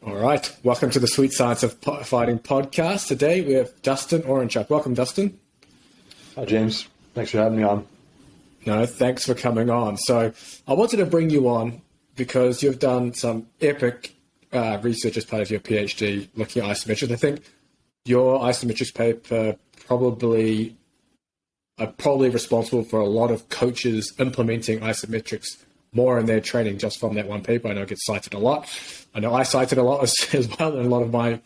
All right. Welcome to the Sweet Science of Fighting podcast. Today we have Dustin Oranchuk. Welcome, Dustin. Hi, James. Thanks for having me on. No, thanks for coming on. So I wanted to bring you on because you've done some epic research as part of your PhD looking at isometrics. I think your isometrics paper probably responsible for a lot of coaches implementing isometrics more in their training just from that one paper. I know it gets cited a lot. I know I cite it a lot as well in a lot of my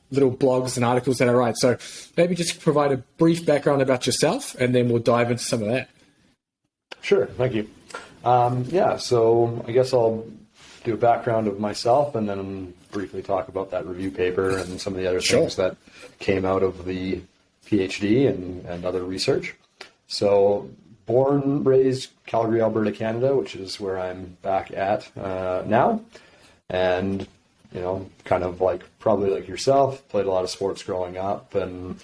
little blogs and articles that I write. So maybe just provide a brief background about yourself and then we'll dive into some of that. Sure. Thank you. So I guess I'll do a background of myself and then briefly talk about that review paper and some of the other things that came out of the PhD and other research. So born, raised Calgary, Alberta, Canada, which is where I'm back at now. And, kind of probably like yourself, played a lot of sports growing up and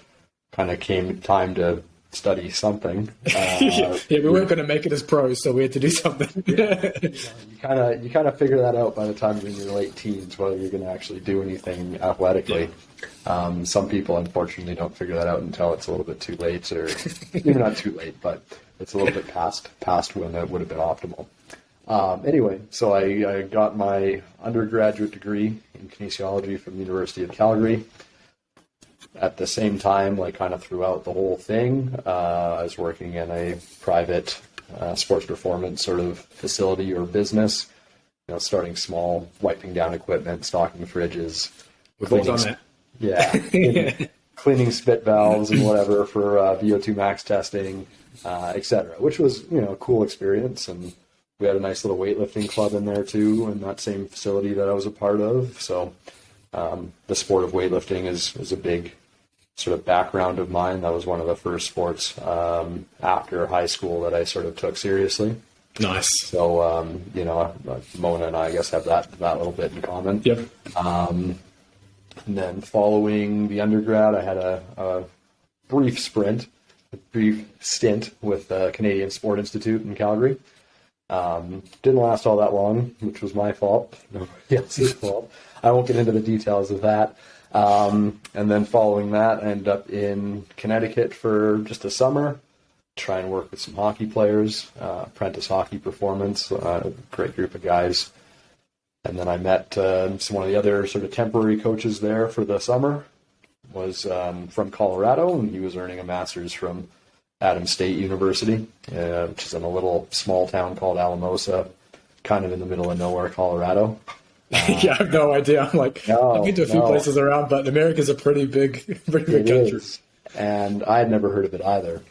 kind of came time to study something. Yeah, we weren't going to make it as pros, so we had to do something. You kind of figure that out by the time you're in your late teens, whether you're going to actually do anything athletically. Yeah. Some people, unfortunately, don't figure that out until it's a little bit too late, or maybe not too late, but it's a little bit past when it would have been optimal. Anyway, so I got my undergraduate degree in kinesiology from the University of Calgary. At the same time, kind of throughout the whole thing, I was working in a private sports performance sort of facility or business, starting small, wiping down equipment, stocking fridges. We've all done that. Yeah. Cleaning spit valves and whatever for VO2 max testing, etc., which was, a cool experience. And we had a nice little weightlifting club in there too, in that same facility that I was a part of. So the sport of weightlifting is a big sort of background of mine. That was one of the first sports after high school that I sort of took seriously. Nice. So, Mona and I guess have that little bit in common. Yep. And then following the undergrad, I had a brief stint with the Canadian Sport Institute in Calgary. Didn't last all that long, which was my fault. Nobody else's fault. I won't get into the details of that. And then following that, I ended up in Connecticut for just a summer, try and work with some hockey players, apprentice hockey performance, a great group of guys. And then I met one of the other sort of temporary coaches there for the summer, was from Colorado, and he was earning a master's from Adams State University, which is in a little small town called Alamosa, kind of in the middle of nowhere, Colorado. Yeah, I have no idea. I've been to a few places around, but America's a pretty big country. Is. And I had never heard of it either.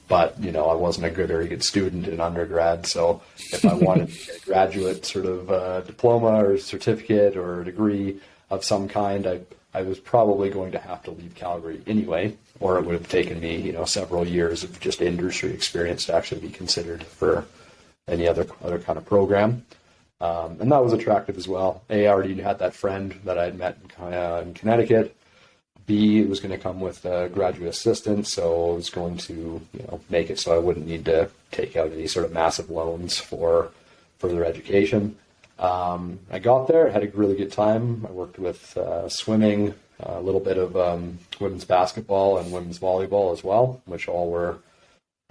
But, I wasn't a very good student in undergrad, so if I wanted to get a graduate sort of diploma or certificate or degree of some kind, I was probably going to have to leave Calgary anyway, or it would have taken me, several years of just industry experience to actually be considered for any other kind of program. And that was attractive as well. A, I already had that friend that I had met in Connecticut. B, it was going to come with a graduate assistant, so I was going to, make it so I wouldn't need to take out any sort of massive loans for further education. I got there, had a really good time. I worked with swimming, a little bit of women's basketball and women's volleyball as well, which all were,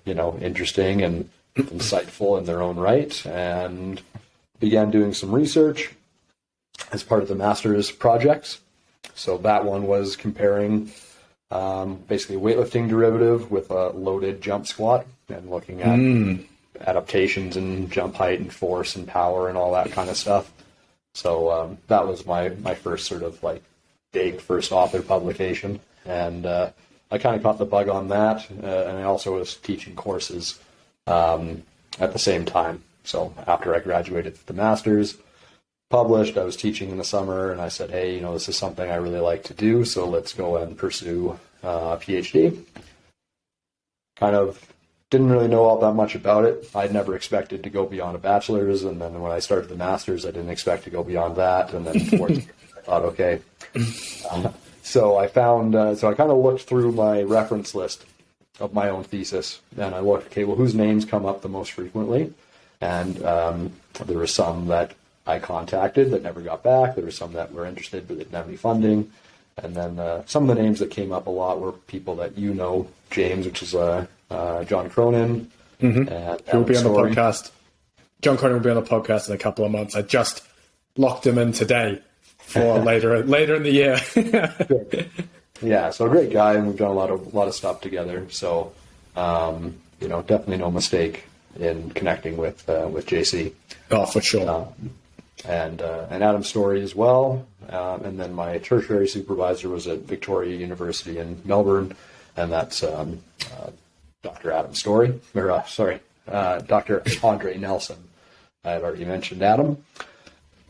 interesting and insightful in their own right, and began doing some research as part of the master's projects. So that one was comparing basically a weightlifting derivative with a loaded jump squat and looking at adaptations in jump height and force and power and all that kind of stuff. So that was my first sort of big first author publication. And I kind of caught the bug on that. And I also was teaching courses at the same time. So after I graduated with the master's, published, I was teaching in the summer, and I said, hey, this is something I really like to do, so let's go and pursue a PhD. Kind of didn't really know all that much about it. I'd never expected to go beyond a bachelor's, and then when I started the master's, I didn't expect to go beyond that, and then towards I thought, okay. So I found, so I kind of looked through my reference list of my own thesis, and I looked, okay, well, whose names come up the most frequently? And there were some that I contacted that never got back. There were some that were interested but didn't have any funding. And then some of the names that came up a lot were people that you know, James, which is John Cronin. Mm-hmm. And he'll be on the Story. podcast. John Cronin will be on the podcast in a couple of months. I just locked him in today for later in the year. Yeah, so a great guy, and we've done a lot of stuff together. So, definitely no mistake in connecting with JC. Oh, for sure. And Adam Story as well. And then my tertiary supervisor was at Victoria University in Melbourne, and that's Dr. Adam Story. Dr. Andre Nelson. I had already mentioned Adam.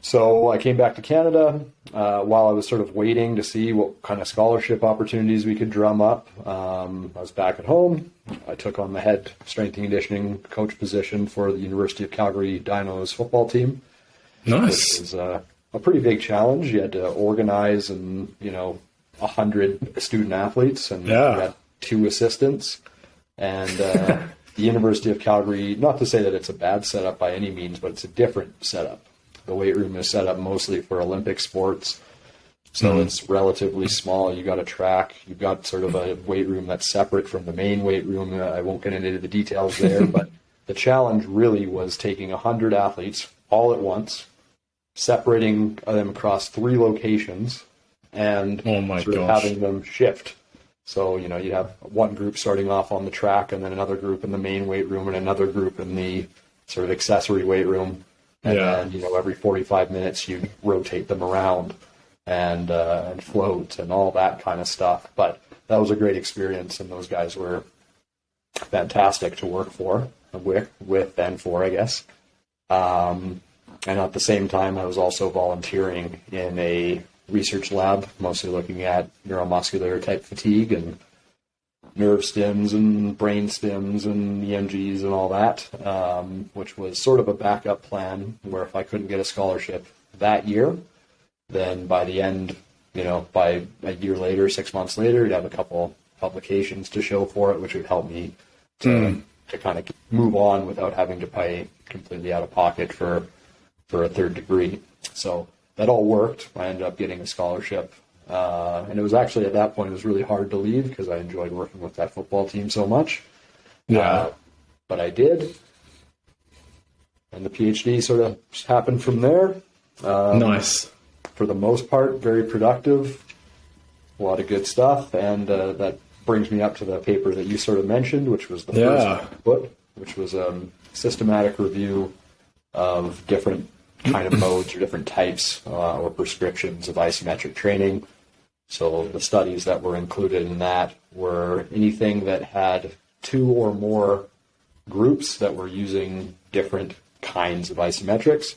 So I came back to Canada while I was sort of waiting to see what kind of scholarship opportunities we could drum up. I was back at home. I took on the head strength and conditioning coach position for the University of Calgary Dinos football team. Nice. Which was a pretty big challenge. You had to organize 100 student athletes, and you had 2 assistants. And the University of Calgary, not to say that it's a bad setup by any means, but it's a different setup. The weight room is set up mostly for Olympic sports, so it's relatively small. You got a track. You've got sort of a weight room that's separate from the main weight room. I won't get into the details there, but the challenge really was taking 100 athletes all at once, separating them across 3 locations, and having them shift. So, you have one group starting off on the track, and then another group in the main weight room, and another group in the sort of accessory weight room. And then, every 45 minutes you rotate them around and float and all that kind of stuff. But that was a great experience, and those guys were fantastic to work with and for, I guess. And at the same time, I was also volunteering in a research lab, mostly looking at neuromuscular type fatigue and nerve stims and brain stims and EMGs and all that, which was sort of a backup plan where if I couldn't get a scholarship that year, then by the end, by a year later, 6 months later, you'd have a couple publications to show for it, which would help me to kind of move on without having to pay completely out of pocket for a third degree. So that all worked. I ended up getting a scholarship. And it was actually at that point, it was really hard to leave because I enjoyed working with that football team so much. But I did. And the PhD sort of happened from there. Nice. For the most part, very productive. A lot of good stuff. And that brings me up to the paper that you sort of mentioned, which was the first book, which was a systematic review of different kind of modes or different types or prescriptions of isometric training. So the studies that were included in that were anything that had 2 or more groups that were using different kinds of isometrics.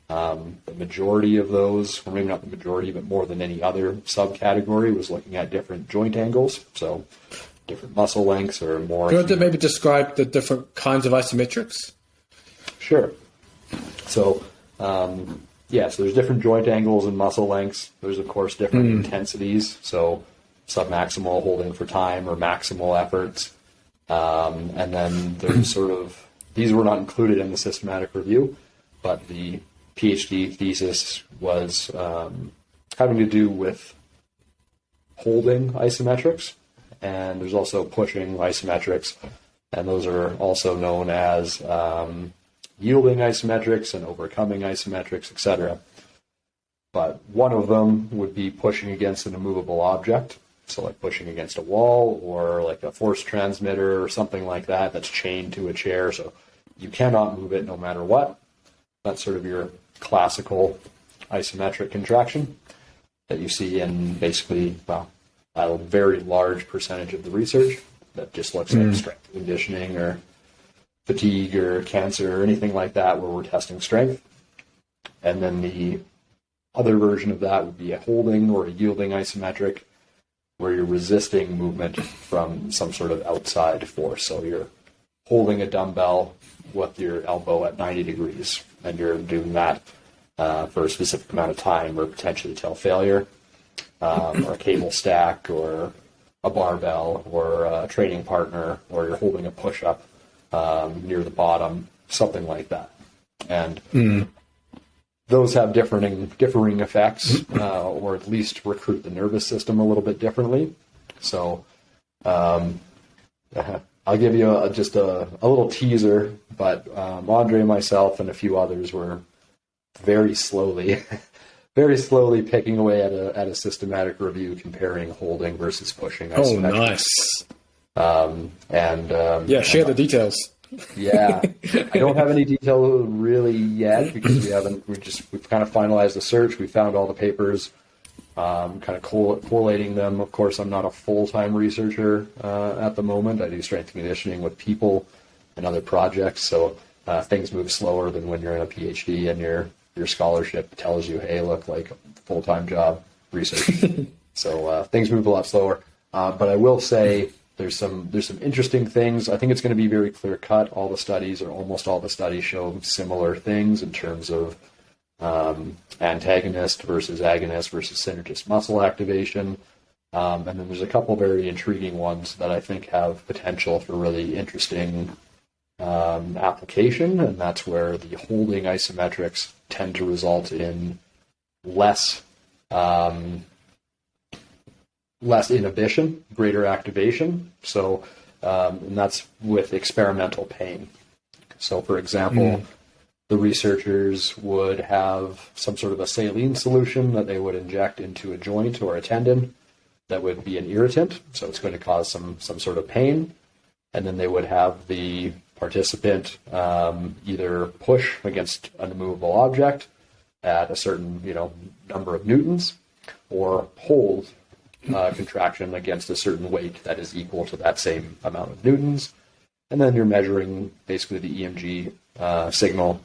The majority of those, or maybe not the majority, but more than any other subcategory, was looking at different joint angles. So different muscle lengths or more. Do you want to maybe describe the different kinds of isometrics? Sure. So, so there's different joint angles and muscle lengths. There's, of course, different intensities. So submaximal holding for time or maximal efforts. And then there's these were not included in the systematic review, but the PhD thesis was having to do with holding isometrics. And there's also pushing isometrics. And those are also known as yielding isometrics and overcoming isometrics, etc. But one of them would be pushing against an immovable object, so like pushing against a wall or like a force transmitter or something like that that's chained to a chair, so you cannot move it no matter what. That's sort of your classical isometric contraction that you see in basically, a very large percentage of the research that just looks like strength conditioning or fatigue or cancer or anything like that where we're testing strength. And then the other version of that would be a holding or a yielding isometric where you're resisting movement from some sort of outside force. So you're holding a dumbbell with your elbow at 90 degrees and you're doing that for a specific amount of time or potentially till failure, or a cable stack or a barbell or a training partner, or you're holding a push-up near the bottom, something like that. And those have differing effects, or at least recruit the nervous system a little bit differently. So I'll give you just a little teaser, but Andre, myself, and a few others were very slowly picking away at a systematic review comparing holding versus pushing isometrics. Oh, nice. Share the details. Yeah, I don't have any detail really yet because we've kind of finalized the search. We found all the papers, kind of collating them. Of course, I'm not a full-time researcher at the moment. I do strength and conditioning with people and other projects, so things move slower than when you're in a PhD and your scholarship tells you, hey, look, like full-time job research. So things move a lot slower. But I will say there's some interesting things. I think it's going to be very clear cut. All the studies, or almost all the studies, show similar things in terms of antagonist versus agonist versus synergist muscle activation. And then there's a couple very intriguing ones that I think have potential for really interesting application, and that's where the holding isometrics tend to result in less inhibition, greater activation. So, and that's with experimental pain. So, for example, the researchers would have some sort of a saline solution that they would inject into a joint or a tendon that would be an irritant. So it's going to cause some sort of pain. And then they would have the participant either push against an immovable object at a certain number of newtons, or hold contraction against a certain weight that is equal to that same amount of newtons. And then you're measuring basically the EMG signal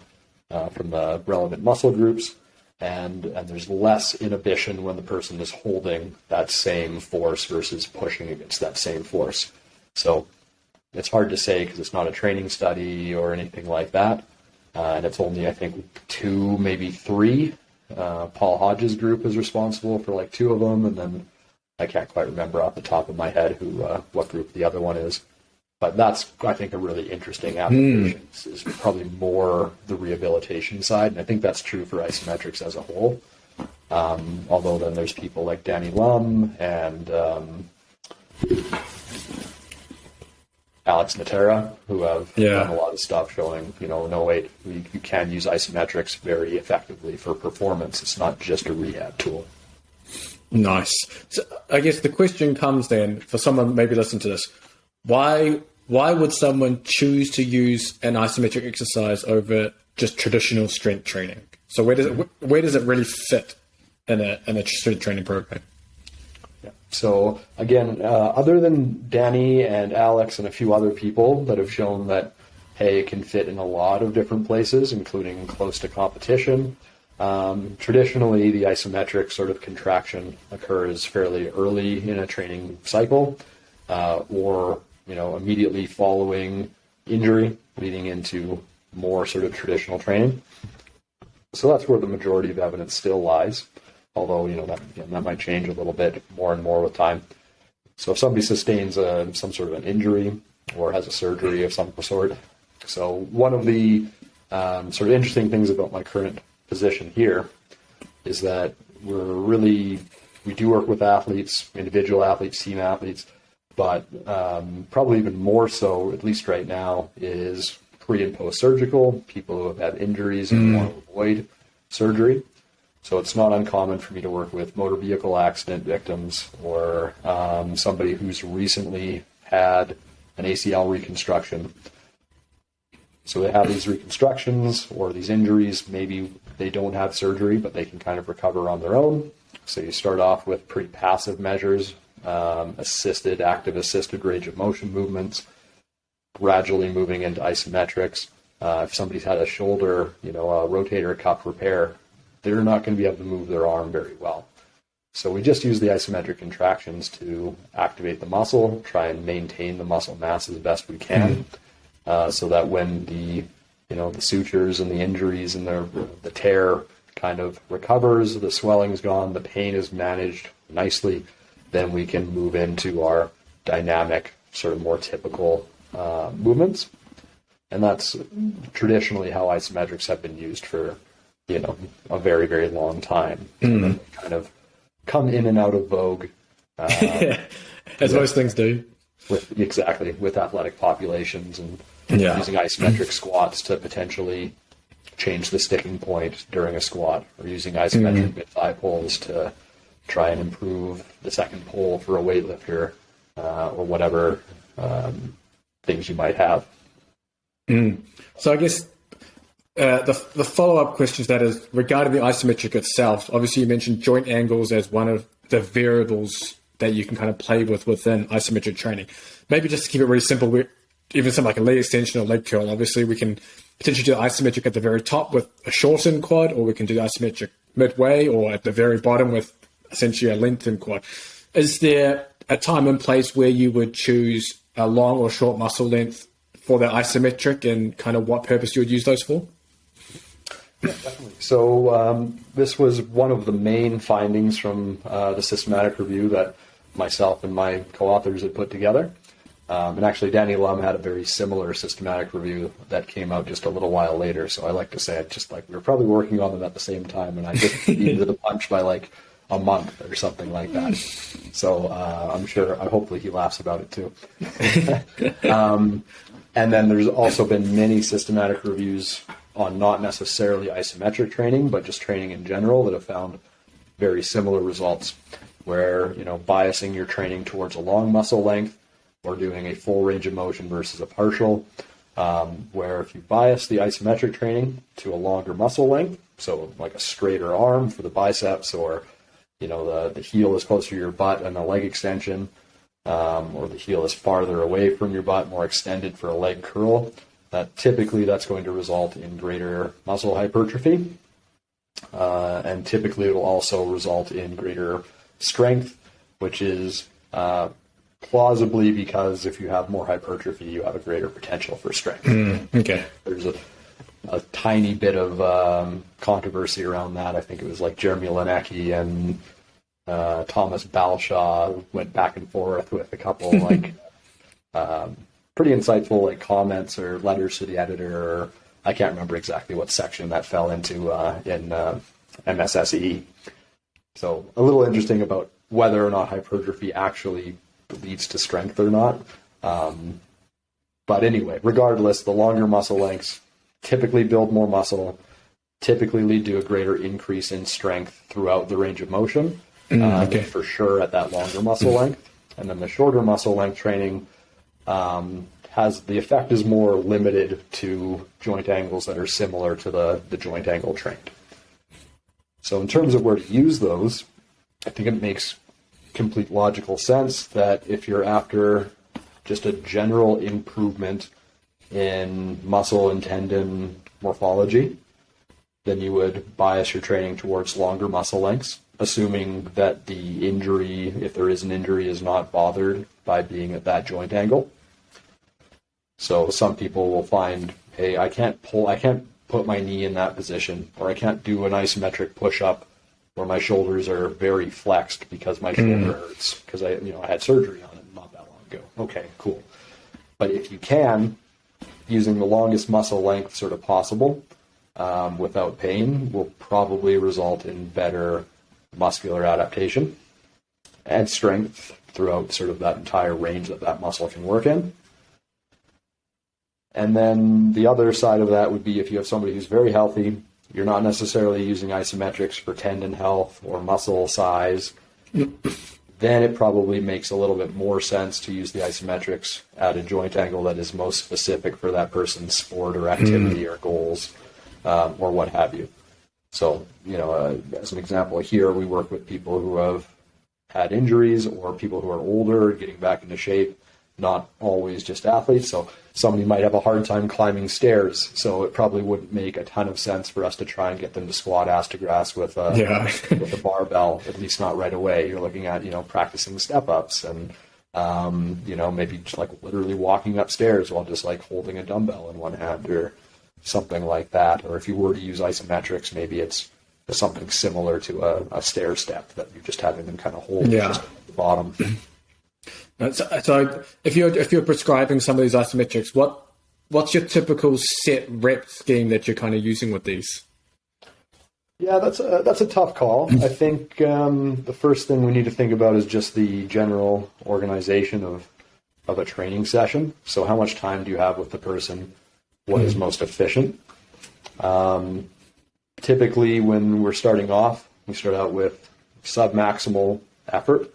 from the relevant muscle groups, and there's less inhibition when the person is holding that same force versus pushing against that same force. So it's hard to say because it's not a training study or anything like that, and it's only, I think, 2, maybe 3. Paul Hodges' group is responsible for like 2 of them, and then I can't quite remember off the top of my head what group the other one is. But that's, I think, a really interesting application. Is probably more the rehabilitation side, and I think that's true for isometrics as a whole. Although then there's people like Danny Lum and Alex Natera who have done a lot of stuff showing, no, wait, you can use isometrics very effectively for performance. It's not just a rehab tool. Nice. So I guess the question comes then, for someone maybe listen to this, why would someone choose to use an isometric exercise over just traditional strength training? So where does it really fit in a strength training program? Yeah. So again, other than Danny and Alex and a few other people that have shown that, hey, it can fit in a lot of different places, including close to competition. Traditionally, the isometric sort of contraction occurs fairly early in a training cycle, or immediately following injury, leading into more sort of traditional training. So that's where the majority of evidence still lies, although, that might change a little bit more and more with time. So if somebody sustains some sort of an injury or has a surgery of some sort. So one of the sort of interesting things about my current position here is that we do work with athletes, individual athletes, team athletes, but probably even more so, at least right now, is pre- and post-surgical, people who have had injuries and want to avoid surgery. So it's not uncommon for me to work with motor vehicle accident victims or somebody who's recently had an ACL reconstruction. So they have these reconstructions or these injuries. Maybe they don't have surgery, but they can kind of recover on their own. So you start off with pretty passive measures, active assisted range of motion movements, gradually moving into isometrics. If somebody's had a shoulder, a rotator cuff repair, they're not going to be able to move their arm very well. So we just use the isometric contractions to activate the muscle, try and maintain the muscle mass as best we can, so that when the sutures and the injuries and the tear kind of recovers, the swelling's gone, the pain is managed nicely, then we can move into our dynamic, sort of more typical movements. And that's traditionally how isometrics have been used for a very, very long time. And then kind of come in and out of vogue. As most things do. With athletic populations, and using isometric squats to potentially change the sticking point during a squat, or using isometric mid-thigh pulls to try and improve the second pull for a weightlifter, or whatever things you might have. So I guess the follow-up question to that is regarding the isometric itself. Obviously, you mentioned joint angles as one of the variables that you can kind of play with within isometric training. Maybe just to keep it really simple, even something like a leg extension or leg curl, obviously we can potentially do isometric at the very top with a shortened quad, or we can do isometric midway, or at the very bottom with essentially a lengthened quad. Is there a time and place where you would choose a long or short muscle length for the isometric, and kind of what purpose you would use those for? Yeah, definitely. So this was one of the main findings from the systematic review that myself and my co-authors had put together. And actually, Danny Lum had a very similar systematic review that came out just a little while later. So I like to say it just like we were probably working on them at the same time, and I just beat the punch by like a month or something like that. So I'm sure, hopefully he laughs about it too. And then there's also been many systematic reviews on not necessarily isometric training, but just training in general, that have found very similar results, where, biasing your training towards a long muscle length, or doing a full range of motion versus a partial, where if you bias the isometric training to a longer muscle length, so like a straighter arm for the biceps, or, the heel is closer to your butt and a leg extension, or the heel is farther away from your butt, more extended for a leg curl, typically that's going to result in greater muscle hypertrophy. And typically it'll also result in greater strength, which is plausibly because if you have more hypertrophy, you have a greater potential for strength. Okay. There's a tiny bit of controversy around that. I think it was like Jeremy Linecky and Thomas Balshaw went back and forth with a couple pretty insightful comments or letters to the editor, or I can't remember exactly what section that fell into in MSSE. So a little interesting about whether or not hypertrophy actually leads to strength or not. But anyway, regardless, the longer muscle lengths typically build more muscle, typically lead to a greater increase in strength throughout the range of motion, for sure at that longer muscle length. And then the shorter muscle length training has the effect is more limited to joint angles that are similar to the joint angle trained. So in terms of where to use those, I think it makes complete logical sense that if you're after just a general improvement in muscle and tendon morphology, then you would bias your training towards longer muscle lengths, assuming that the injury, if there is an injury, is not bothered by being at that joint angle. So some people will find, hey, I can't put my knee in that position, or I can't do an isometric push-up where my shoulders are very flexed because my shoulder hurts because I had surgery on it not that long ago. Okay, cool. But if you can, using the longest muscle length sort of possible without pain will probably result in better muscular adaptation and strength throughout sort of that entire range that muscle can work in. And then the other side of that would be if you have somebody who's very healthy, you're not necessarily using isometrics for tendon health or muscle size, then it probably makes a little bit more sense to use the isometrics at a joint angle that is most specific for that person's sport or activity or goals, or what have you. So, as an example here, we work with people who have had injuries or people who are older, getting back into shape, not always just athletes. So somebody might have a hard time climbing stairs, so it probably wouldn't make a ton of sense for us to try and get them to squat ass to grass with with a barbell, at least not right away. You're looking at, practicing step-ups and, maybe just like literally walking upstairs while just like holding a dumbbell in one hand or something like that. Or if you were to use isometrics, maybe it's something similar to a stair step that you're just having them kind of hold just at the bottom. So if you're prescribing some of these isometrics, what's your typical set rep scheme that you're kind of using with these? Yeah, that's a tough call. I think the first thing we need to think about is just the general organization of a training session. So how much time do you have with the person? What is most efficient? Typically, when we're starting off, we start out with sub-maximal effort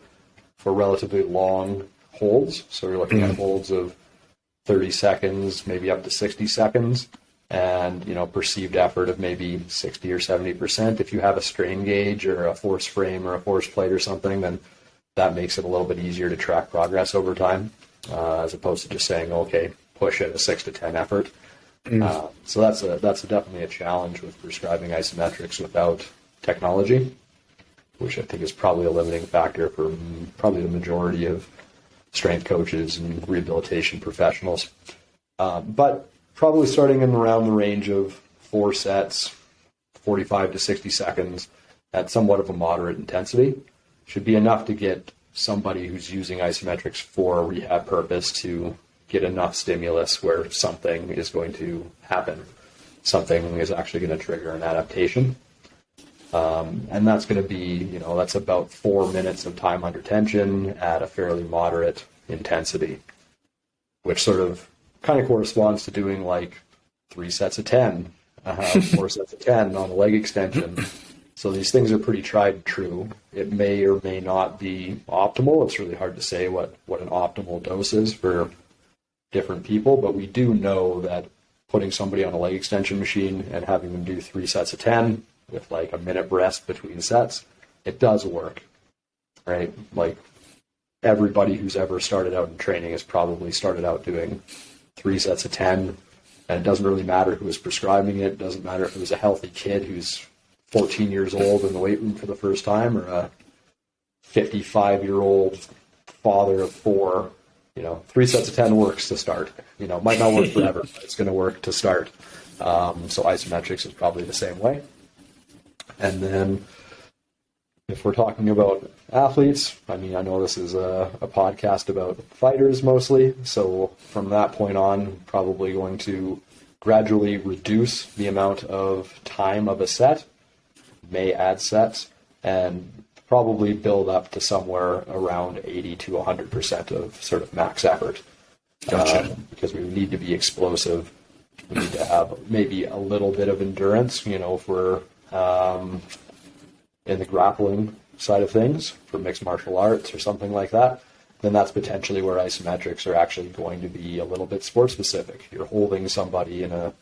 for relatively long holds. So we're looking at holds of 30 seconds, maybe up to 60 seconds. And, perceived effort of maybe 60 or 70%. If you have a strain gauge or a force frame or a force plate or something, then that makes it a little bit easier to track progress over time, as opposed to just saying, okay, push at a 6 to 10 effort. So that's definitely a challenge with prescribing isometrics without technology, which I think is probably a limiting factor for probably the majority of strength coaches and rehabilitation professionals. But probably starting in around the range of 4 sets, 45 to 60 seconds at somewhat of a moderate intensity should be enough to get somebody who's using isometrics for a rehab purpose to get enough stimulus where something is going to happen. Something is actually going to trigger an adaptation. And that's going to be, that's about 4 minutes of time under tension at a fairly moderate intensity, which sort of kind of corresponds to doing like 3 sets of 10, 4 sets of 10 on a leg extension. So these things are pretty tried and true. It may or may not be optimal. It's really hard to say what an optimal dose is for different people, but we do know that putting somebody on a leg extension machine and having them do 3 sets of 10 with like a minute rest between sets, it does work, right? Like everybody who's ever started out in training has probably started out doing 3 sets of 10, and it doesn't really matter who is prescribing it. It doesn't matter if it was a healthy kid who's 14 years old in the weight room for the first time or a 55-year-old father of 4. 3 sets of 10 works to start. It might not work forever, but it's going to work to start. So isometrics is probably the same way. And then if we're talking about athletes, I know this is a podcast about fighters mostly, so from that point on, probably going to gradually reduce the amount of time of a set, may add sets, and probably build up to somewhere around 80 to 100% of sort of max effort. Gotcha. Because we need to be explosive. We need to have maybe a little bit of endurance, if we're in the grappling side of things for mixed martial arts or something like that, then that's potentially where isometrics are actually going to be a little bit sport specific. You're holding somebody in a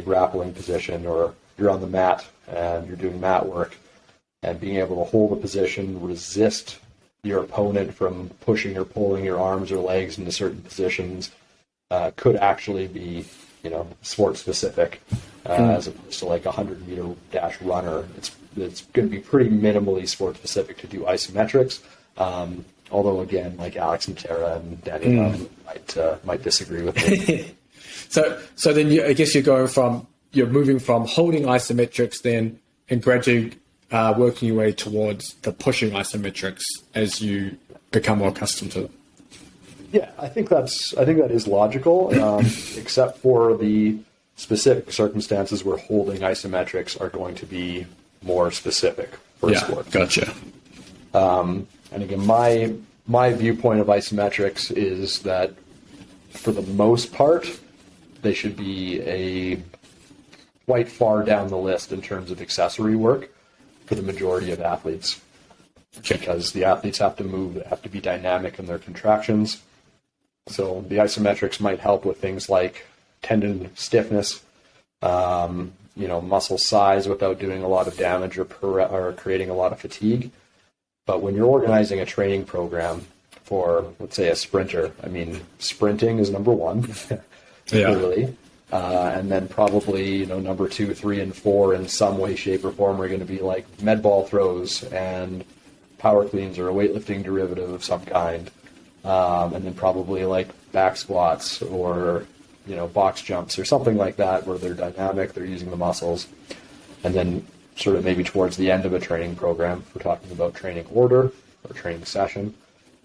grappling position, or you're on the mat and you're doing mat work, and being able to hold a position, resist your opponent from pushing or pulling your arms or legs into certain positions, could actually be, sport specific, as opposed to like a 100-meter dash runner. It's going to be pretty minimally sport specific to do isometrics. Although again, like Alex and Tara and Danny might disagree with me. So then I guess you're moving from holding isometrics then and gradually working your way towards the pushing isometrics as you become more accustomed to them. Yeah, I think that is logical, except for the specific circumstances where holding isometrics are going to be more specific for sport. Gotcha. And again, my viewpoint of isometrics is that for the most part, they should be quite far down the list in terms of accessory work for the majority of athletes. Okay. Because the athletes have to move, they have to be dynamic in their contractions. So the isometrics might help with things like tendon stiffness, muscle size without doing a lot of damage or creating a lot of fatigue. But when you're organizing a training program for, let's say, a sprinter, sprinting is number one, clearly. And then probably, number 2, 3, and 4 in some way, shape, or form are going to be like med ball throws and power cleans or a weightlifting derivative of some kind. And then probably like back squats or, box jumps or something like that where they're dynamic, they're using the muscles. And then sort of maybe towards the end of a training program, if we're talking about training order or training session,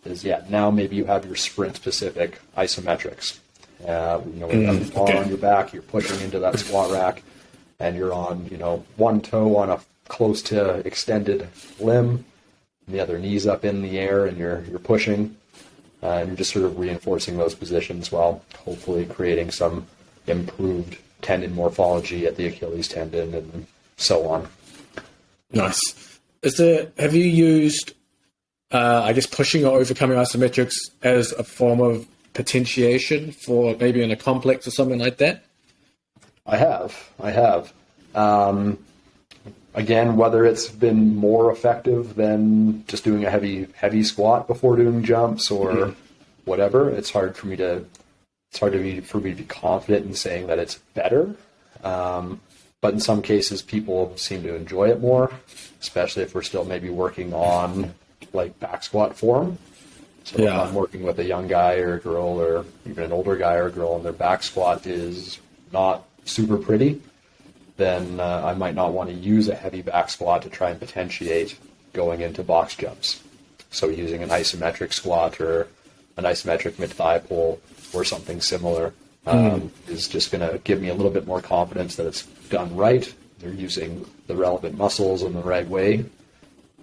is now maybe you have your sprint specific isometrics. When you have the bar on your back, you're pushing into that squat rack, and you're on, one toe on a close to extended limb, and the other knee's up in the air, and you're pushing, and you're just sort of reinforcing those positions while hopefully creating some improved tendon morphology at the Achilles tendon and so on. Nice. Have you used, pushing or overcoming isometrics as a form of potentiation for maybe in a complex or something like that? I have. Again, whether it's been more effective than just doing a heavy squat before doing jumps or whatever, it's hard for me to be confident in saying that it's better. But in some cases, people seem to enjoy it more, especially if we're still maybe working on like back squat form. So if I'm working with a young guy or a girl or even an older guy or a girl and their back squat is not super pretty, then I might not want to use a heavy back squat to try and potentiate going into box jumps. So using an isometric squat or an isometric mid-thigh pull or something similar is just going to give me a little bit more confidence that it's done right. They're using the relevant muscles in the right way.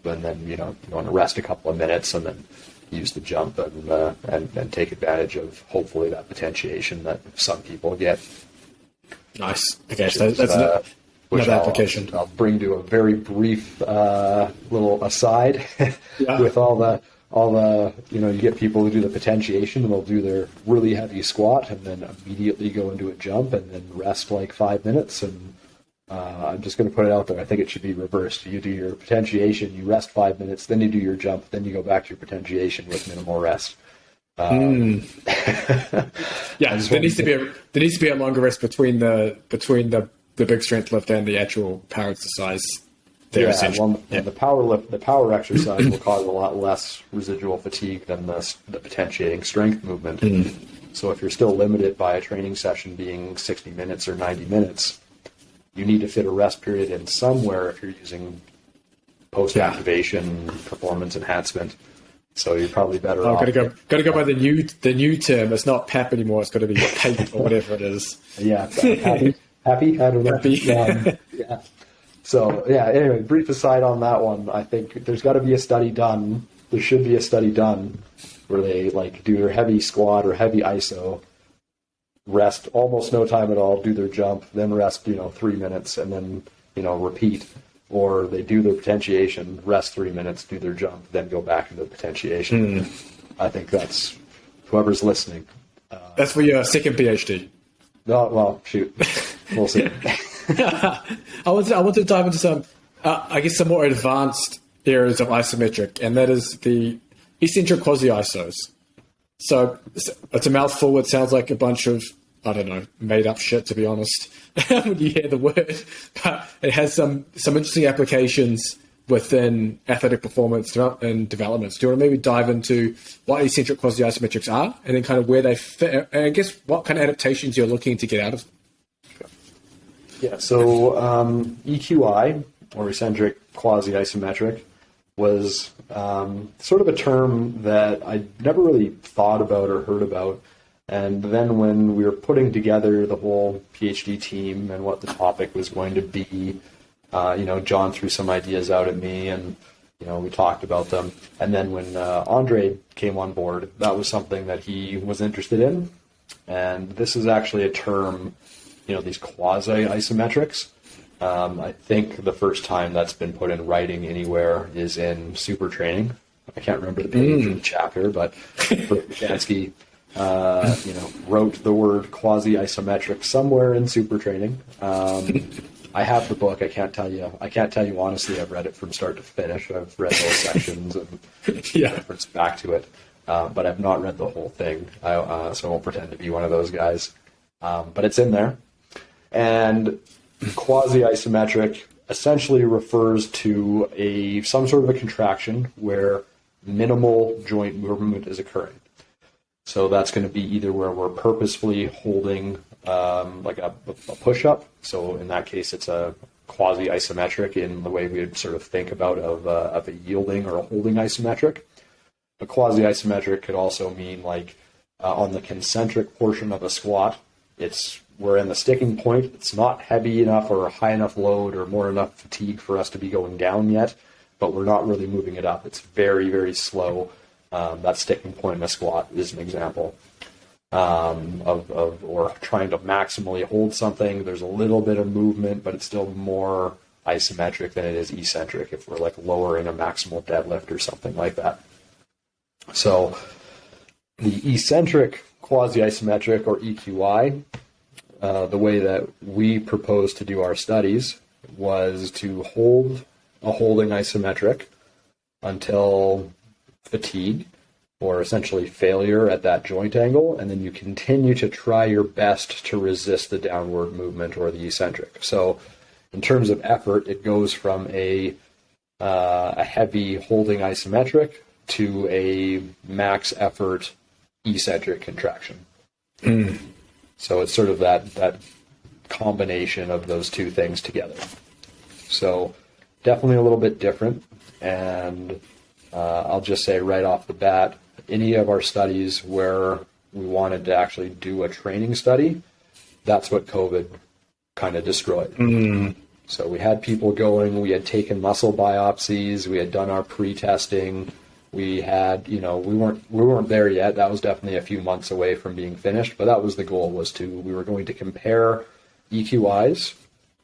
And then, you want to rest a couple of minutes and then use the jump and take advantage of hopefully that potentiation that some people get. Nice. Okay, so that's another application. I'll bring to a very brief little aside with all the you get people who do the potentiation and they'll do their really heavy squat and then immediately go into a jump and then rest like 5 minutes. And I'm just going to put it out there. I think it should be reversed. You do your potentiation, you rest 5 minutes, then you do your jump, then you go back to your potentiation with minimal rest. Yeah, there needs to be a longer rest between the big strength lift and the actual power exercise. The power exercise will cause a lot less residual fatigue than the potentiating strength movement. So if you're still limited by a training session being 60 minutes or 90 minutes, you need to fit a rest period in somewhere if you're using post-activation performance enhancement. So you're probably better off. Got to go by the new term. It's not PEP anymore. It's got to be PAPE or whatever it is. Yeah, happy. I don't know. Happy. So anyway, brief aside on that one. I think there's got to be a study done. There should be a study done where they do their heavy squat or heavy ISO, rest almost no time at all, do their jump, then rest 3 minutes, and then repeat. Or they do their potentiation, rest 3 minutes, do their jump, then go back into the potentiation. I think that's whoever's listening. That's for your second PhD. No, well, shoot, we'll see. I want to dive into some more advanced areas of isometric, and that is the eccentric quasi-isos. So it's a mouthful. It sounds like a bunch of, I don't know, made up shit, to be honest, when you hear the word. But it has some interesting applications within athletic performance and development. Do you want to maybe dive into what eccentric quasi-isometrics are and then kind of where they fit, and I guess what kind of adaptations you're looking to get out of them? Yeah, so EQI, or eccentric quasi-isometric, was sort of a term that I never really thought about or heard about. And then when we were putting together the whole PhD team and what the topic was going to be, John threw some ideas out at me and, we talked about them. And then when Andre came on board, that was something that he was interested in. And this is actually a term, these quasi-isometrics. I think the first time that's been put in writing anywhere is in Super Training. I can't remember the page or the chapter, but Jansky wrote the word quasi-isometric somewhere in Super Training. I have the book. I can't tell you honestly. I've read it from start to finish. I've read those sections and reference back to it, but I've not read the whole thing. So I won't pretend to be one of those guys. But it's in there. And quasi-isometric essentially refers to some sort of a contraction where minimal joint movement is occurring. So that's going to be either where we're purposefully holding like a push-up. So in that case, it's a quasi-isometric in the way we would sort of think about of a yielding or a holding isometric. A quasi-isometric could also mean on the concentric portion of a squat, it's we're in the sticking point. It's not heavy enough or high enough load or more enough fatigue for us to be going down yet, but we're not really moving it up. It's very, very slow. That sticking point in a squat is an example or trying to maximally hold something. There's a little bit of movement, but it's still more isometric than it is eccentric if we're like lowering a maximal deadlift or something like that. So the eccentric quasi-isometric or EQI, the way that we proposed to do our studies was to hold a holding isometric until fatigue or essentially failure at that joint angle, and then you continue to try your best to resist the downward movement or the eccentric. So in terms of effort, it goes from a heavy holding isometric to a max effort eccentric contraction. So it's sort of that combination of those two things together. So definitely a little bit different. And I'll just say right off the bat, any of our studies where we wanted to actually do a training study, that's what COVID kind of destroyed. So we had people going, we had taken muscle biopsies, we had done our pre-testing, we had, we weren't there yet. That was definitely a few months away from being finished, but that was the goal, we were going to compare EQIs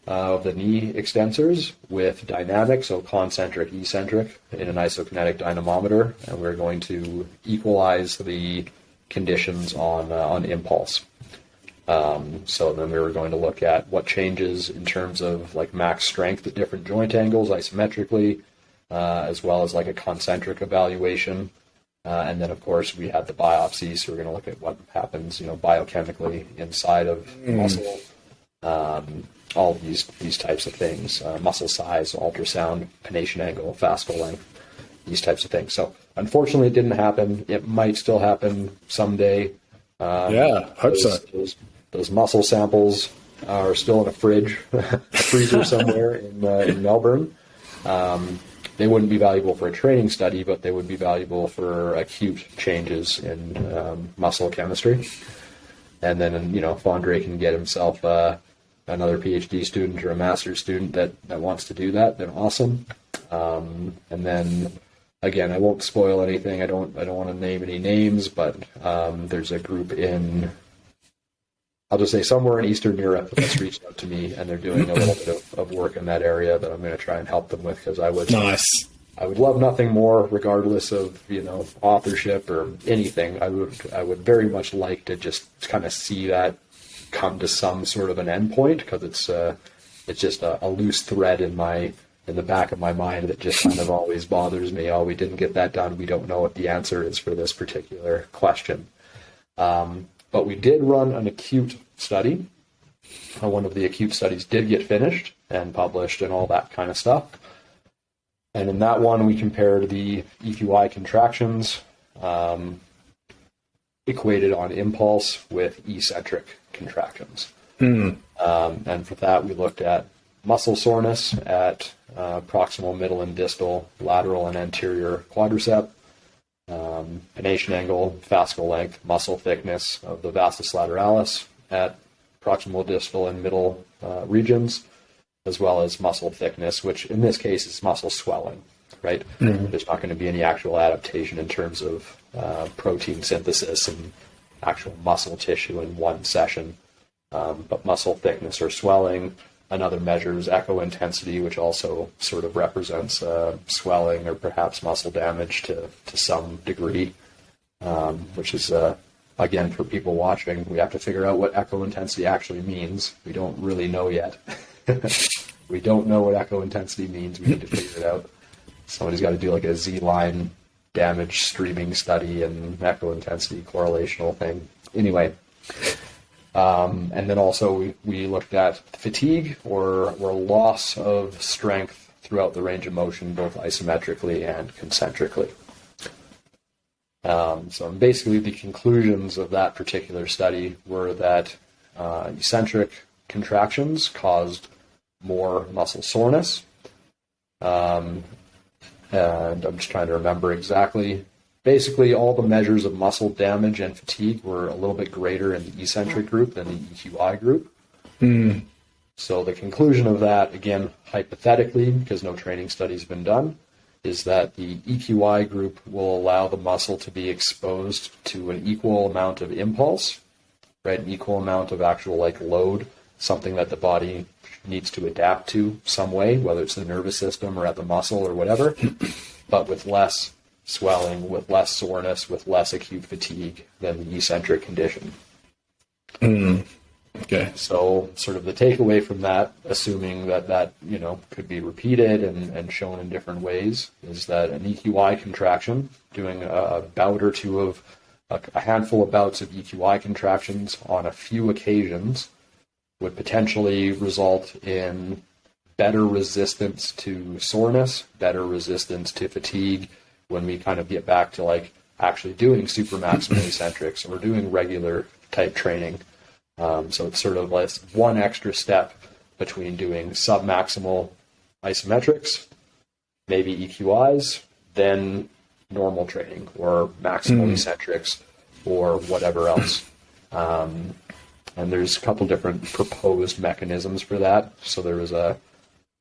of the knee extensors with dynamic, so concentric, eccentric in an isokinetic dynamometer, and we're going to equalize the conditions on impulse. So then we were going to look at what changes in terms of like max strength at different joint angles isometrically, as well as like a concentric evaluation. And then of course we had the biopsy, so we're going to look at what happens, biochemically inside of muscle, all of these types of things, muscle size, ultrasound, pennation angle, fascicle length, these types of things. So unfortunately it didn't happen. It might still happen someday. Hope so. Those muscle samples are still in a fridge, a freezer somewhere in Melbourne. They wouldn't be valuable for a training study, but they would be valuable for acute changes in muscle chemistry. And then, if Andre can get himself another PhD student or a master's student that wants to do that, then awesome. And then, again, I won't spoil anything. I don't want to name any names, but there's a group in, I'll just say somewhere in Eastern Europe that's reached out to me, and they're doing a little bit of work in that area that I'm going to try and help them with, because I would love nothing more, regardless of authorship or anything. I would very much like to just kind of see that come to some sort of an endpoint, because it's just a loose thread in the back of my mind that just kind of always bothers me. Oh, we didn't get that done. We don't know what the answer is for this particular question. But we did run an acute study. One of the acute studies did get finished and published and all that kind of stuff. And in that one, we compared the EQI contractions equated on impulse with eccentric contractions. And for that, we looked at muscle soreness at proximal, middle, and distal, lateral, and anterior quadricep, pennation angle, fascicle length, muscle thickness of the vastus lateralis at proximal, distal, and middle regions, as well as muscle thickness, which in this case is muscle swelling, right? There's not going to be any actual adaptation in terms of protein synthesis and actual muscle tissue in one session, but muscle thickness or swelling. Another measure is echo intensity, which also sort of represents swelling or perhaps muscle damage to some degree, which is, again, for people watching, we have to figure out what echo intensity actually means. We don't really know yet. We don't know what echo intensity means. We need to figure it out. Somebody's got to do like a Z-line damage streaming study and echo intensity correlational thing. Anyway. And then also we looked at fatigue or loss of strength throughout the range of motion, both isometrically and concentrically. So basically the conclusions of that particular study were that eccentric contractions caused more muscle soreness. And I'm just trying to remember exactly. Basically, all the measures of muscle damage and fatigue were a little bit greater in the eccentric group than the EQI group. So the conclusion of that, again, hypothetically, because no training studies have been done, is that the EQI group will allow the muscle to be exposed to an equal amount of impulse, right? An equal amount of actual like load, something that the body needs to adapt to some way, whether it's the nervous system or at the muscle or whatever, but with less swelling, with less soreness, with less acute fatigue than the eccentric condition. Okay. So sort of the takeaway from that, assuming that could be repeated and shown in different ways, is that an EQI contraction, doing a bout or two of a handful of bouts of EQI contractions on a few occasions would potentially result in better resistance to soreness, better resistance to fatigue when we kind of get back to like actually doing super maximal eccentrics or doing regular type training. So it's sort of like one extra step between doing submaximal isometrics, maybe EQIs, then normal training or maximal eccentrics or whatever else. And there's a couple different proposed mechanisms for that. So there was a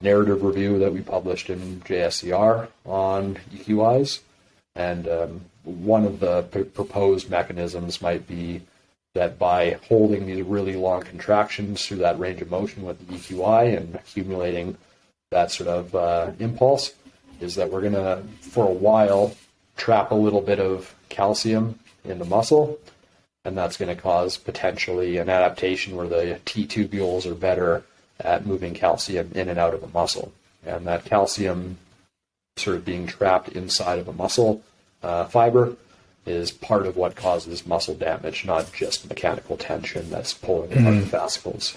narrative review that we published in JSCR on EQIs. And one of the proposed mechanisms might be that by holding these really long contractions through that range of motion with the EQI and accumulating that sort of impulse, is that we're going to, for a while, trap a little bit of calcium in the muscle. And that's going to cause potentially an adaptation where the T tubules are better at moving calcium in and out of a muscle. And that calcium sort of being trapped inside of a muscle fiber is part of what causes muscle damage, not just mechanical tension that's pulling apart the fascicles.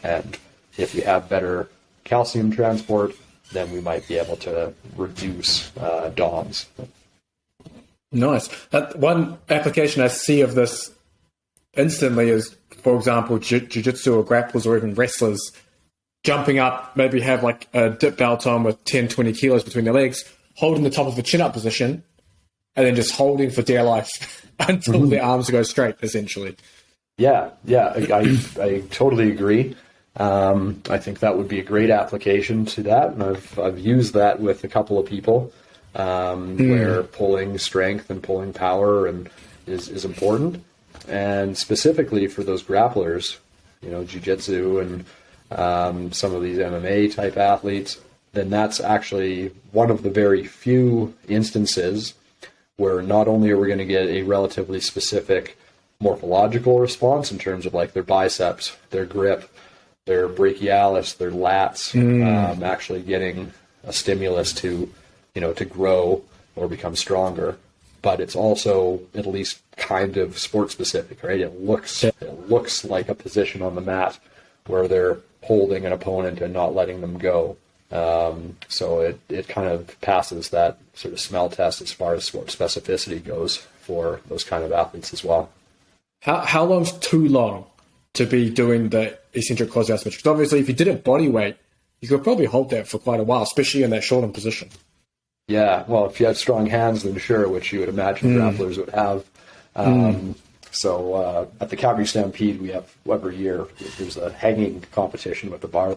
And if you have better calcium transport, then we might be able to reduce DOMs. Nice. One application I see of this instantly is, for example, jiu-jitsu or grapplers or even wrestlers jumping up, maybe have like a dip belt on with 10, 20 kilos between their legs, holding the top of the chin-up position, and then just holding for dear life until their arms go straight, essentially. Yeah, I totally agree. I think that would be a great application to that, and I've used that with a couple of people. Where pulling strength and pulling power is important, and specifically for those grapplers, jiu-jitsu and some of these MMA type athletes, then that's actually one of the very few instances where not only are we going to get a relatively specific morphological response in terms of like their biceps, their grip, their brachialis, their lats, actually getting a stimulus to grow or become stronger, but it's also at least kind of sport specific, right? It looks like a position on the mat where they're holding an opponent and not letting them go. So it kind of passes that sort of smell test as far as sport specificity goes for those kind of athletes as well. How long's too long to be doing the eccentric quasi-isometric? Because obviously if you did it body weight, you could probably hold that for quite a while, especially in that shortened position. Yeah, well, if you had strong hands, then sure, which you would imagine grapplers would have. So at the Calgary Stampede, we have every year, there's a hanging competition with the bar.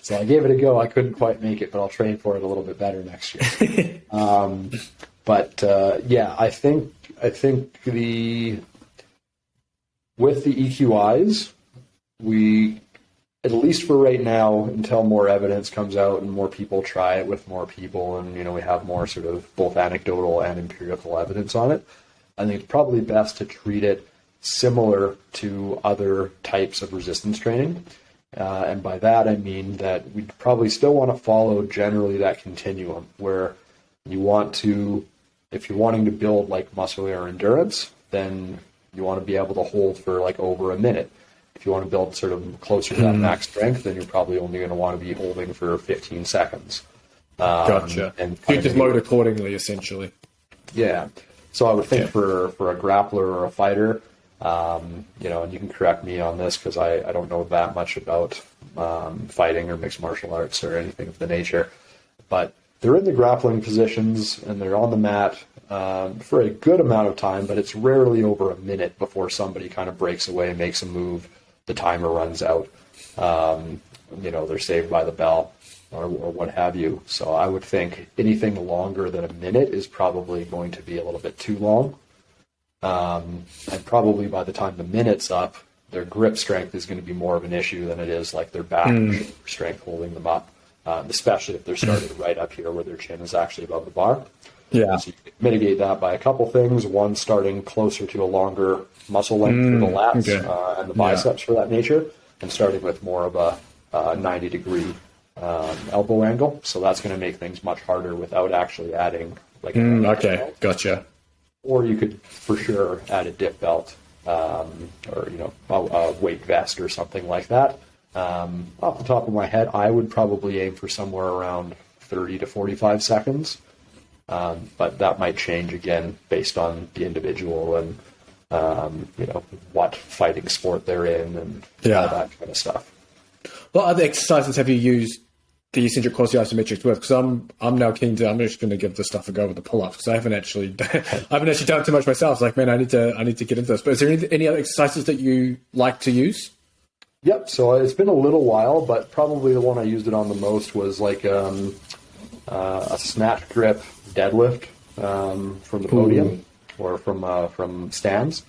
So I gave it a go. I couldn't quite make it, but I'll train for it a little bit better next year. I think with the EQIs, we, at least for right now, until more evidence comes out and more people try it with more people, and we have more sort of both anecdotal and empirical evidence on it, I think it's probably best to treat it similar to other types of resistance training. And by that I mean that we'd probably still want to follow generally that continuum where you want to, if you're wanting to build like muscular endurance, then you want to be able to hold for like over a minute. If you want to build sort of closer to that max strength, then you're probably only going to want to be holding for 15 seconds. Gotcha. And you just load accordingly, essentially. Yeah. So I would think for a grappler or a fighter, and you can correct me on this because I don't know that much about fighting or mixed martial arts or anything of the nature, but they're in the grappling positions and they're on the mat for a good amount of time, but it's rarely over a minute before somebody kind of breaks away, makes a move, the timer runs out, they're saved by the bell or what have you. So I would think anything longer than a minute is probably going to be a little bit too long. And probably by the time the minute's up, their grip strength is going to be more of an issue than it is like their back strength holding them up, especially if they're starting right up here where their chin is actually above the bar. Yeah. So you can mitigate that by a couple things. One, starting closer to a longer muscle length for the lats and the biceps for that nature, and starting with more of a 90-degree elbow angle. So that's going to make things much harder without actually adding like gotcha. Or you could for sure add a dip belt or a weight vest or something like that. Off the top of my head, I would probably aim for somewhere around 30 to 45 seconds. But that might change again based on the individual and what fighting sport they're in and all that kind of stuff. What other exercises have you used the eccentric quasi-isometrics with? Because I'm now keen to. I'm just going to give this stuff a go with the pull-ups because I haven't actually done it too much myself. It's like, man, I need to get into this. But is there any other exercises that you like to use? Yep. So it's been a little while, but probably the one I used it on the most was like a snatch grip deadlift from the podium or from stands.